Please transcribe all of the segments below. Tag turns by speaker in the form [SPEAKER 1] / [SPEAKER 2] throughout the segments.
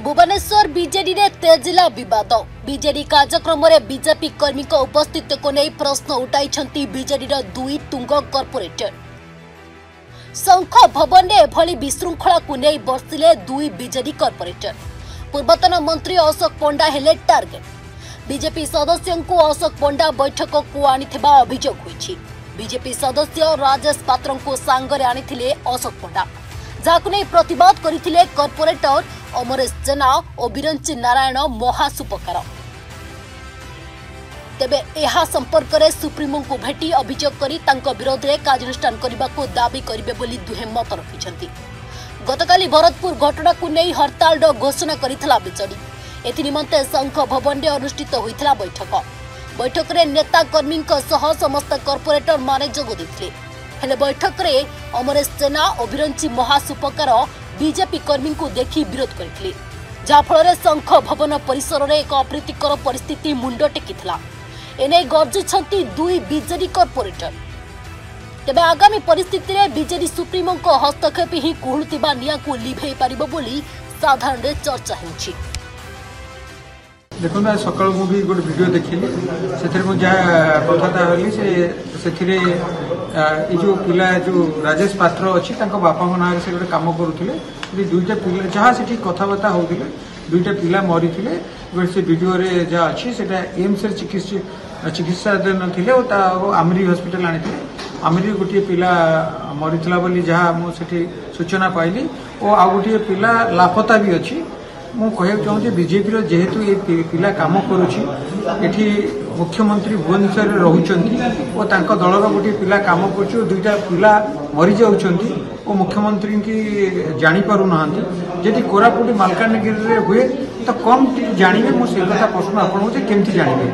[SPEAKER 1] Bhubaneswar BJD रे तेजिला विवाद। BJD कार्यक्रम रे बीजेपी कर्मी उपस्थित को नहीं प्रश्न उठाई बीजेडी दुई तुंग कॉर्पोरेटर। शंख भवन में एभली विशृंखला को नहीं बसिले दुई बीजेडी कॉर्पोरेटर। पूर्वतन मंत्री अशोक पंडा हेले टार्गेट। बीजेपी सदस्यों को अशोक पंडा बैठक को आनिथिबा अभियोग होईछि। बीजेपी सदस्य राजेश पात्र को सांगरे आनिथिले अशोक पंडा, जाकु नहीं प्रतिवाद करथिले कॉर्पोरेटर अमरेश जेना और बिरंची नारायण महासुपकार। तेबे एहा संपर्क में सुप्रीमो को भेटी अभियोग करी तांको विरोध में कार्यानुष्ठान करने को दाबी करिवे बोली दुहे मत रखिछंती। गतकाली भरतपुर घटना को नहीं हड़ताल घोषणा करितला बीजेडी। एथि निमंते शंख भवन में अनुष्ठित होइतला बैठक। बैठक रे नेता कर्मी सह समस्त कॉर्पोरेटर माने जोग देथिले। हेले बैठक रे अमरेश जेना और बिरंची महासुपकार बीजेपी कर्मी को देखि विरोध करथिले, जाफल शंख भवन परिसर में एक अप्रीतिकर परिस्थिति मुंड टेकिथिला। एने गर्जुछंती दुई बीजेडी कॉर्पोरेटर। तेबे आगामी परिस्थिति रे बीजेडी सुप्रीमो को हस्तक्षेप ही कुहुतिबा निया को लिभेई पारिबो बोली साधारण रे चर्चा हेउछि।
[SPEAKER 2] देखो ना सकाल मु भी गोटे वीडियो देखिली से जहाँ कथा हली से जो पिला जो राजेश पात्र अच्छी बापा ना से गोटे कम करुले दुईटा पिला जहाँ से कथबार्ता होते दुईटा पिला मरी से वीडियो रे जहाँ अच्छी से एम्स चिकित्साधीन थे आमरी हॉस्पिटल आनी आमरी गोटे पिला मरीला बोली जहाँ मुझे सूचना पाइली और आ गोटे पिला लापता भी अच्छी। मु कहना चाहूँ बीजेपी जेहेतु ये पिला काम करुच्ची एठी मुख्यमंत्री भुवनेश्वर रोचंती और तांको दलर गोटे पिला काम कर दुईटा पिला मरी जाउछंती और मुख्यमंत्री की जानी पारु नाहंती। जदि कोरापुट मालकानगिरी रे हुए तो कम जानिबे मु से कथा प्रश्न आपन होचे केमती जानिबे।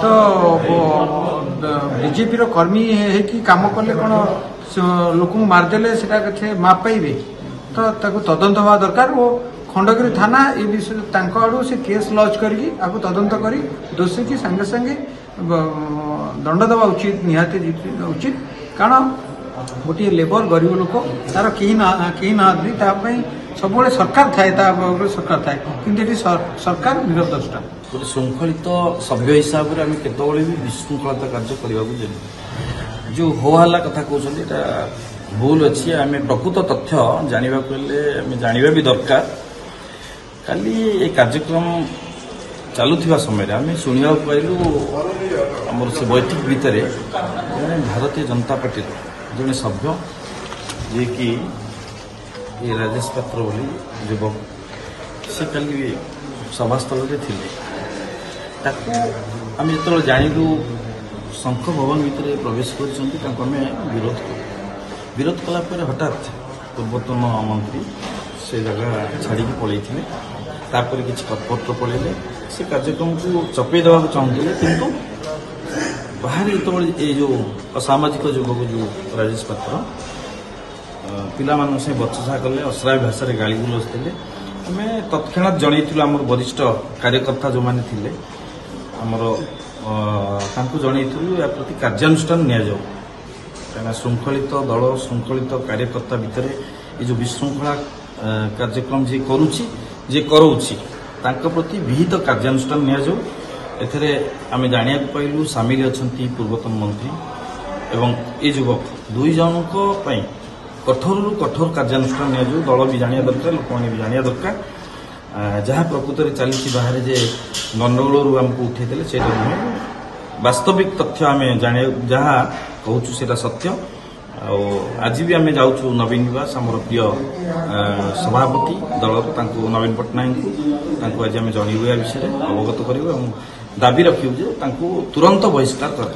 [SPEAKER 2] तो बीजेपी रो कर्मी है कि काम कले कोन लोक मारदेले सेटा कथे माप पाइबे तो ताको तदंत होवा दरकार। वो खंडगिरी थाना ये विषय आड़ू से केस लॉन्च करके आपको तदंत करी दोषी की संगे संगे दंड देवा उचित निहाती उचित। कारण गोटे लेबर गरीब लोक तार कहीं ना सब सरकार थाए सरकार थाए कि सरकार निरदृष्टा
[SPEAKER 3] गोटे श्रृंखलित सभ्य हिसाब से आम केतवे भी विशृंखलता कार्य करने जो हो हल्ला कथा कहते भूल अच्छी। आम प्रकृत तथ्य जानवा भी दरकार। काली ये कार्यक्रम चलुवा समय आम शुणा पाइलु आम से बैठक भितर भारतीय जनता पार्टी जड़े सभ्य जी कि ये राजेश पात्र बोली युवक से काली सभास्थल आम जो जानलु शंख भवन भितर प्रवेश कर विरोध कलापर हठात पूर्वतन मंत्री से जगह छाड़ी पलि तापर किसी कॉर्पोरेटर पलैले से कार्यक्रम को चपे देवा चाहूले किंतु बाहर ये जो असामाजिक युवक जो राजेश पात्र पिला से बचसा कले अश्राव्य भाषा गाड़ी गुलज थे आम तत्क्षणात जनईलु आम वरिष्ठ कार्यकर्ता जो मैंने थे आमर जनईलु या प्रति कार्यानुष्ठान नि कहीं श्रृंखलित दल श्रृंखलित कार्यकर्ता भितर ये जो विशृंखला कार्यक्रम जे करुच्ची जे करोची तांको प्रति विहित कार्यानुष्ठान नियाजो। एथरे आमे जानिया पाइलु सामिल अछंती पूर्वतन मंत्री एवं ये युवक दुई जनको पई कठोर कठोर कार्यानुष्ठान नियाजो। दल भी जानिया दरकार, लोक भी जानिया दरकार। जहाँ प्रकृत में चली बाहर जे गंडगोल आमको उठेदेले से वास्तविक तथ्य आम जाने जहाँ कहूँ से सत्य। आज भी आम जाऊँ नवीन निवास आमर प्रिय सभापति दल नवीन पट्टनायक को आज आम जनइबू विषय अवगत कर दाबी रखिबू जे तुरंत बहिष्कार कर।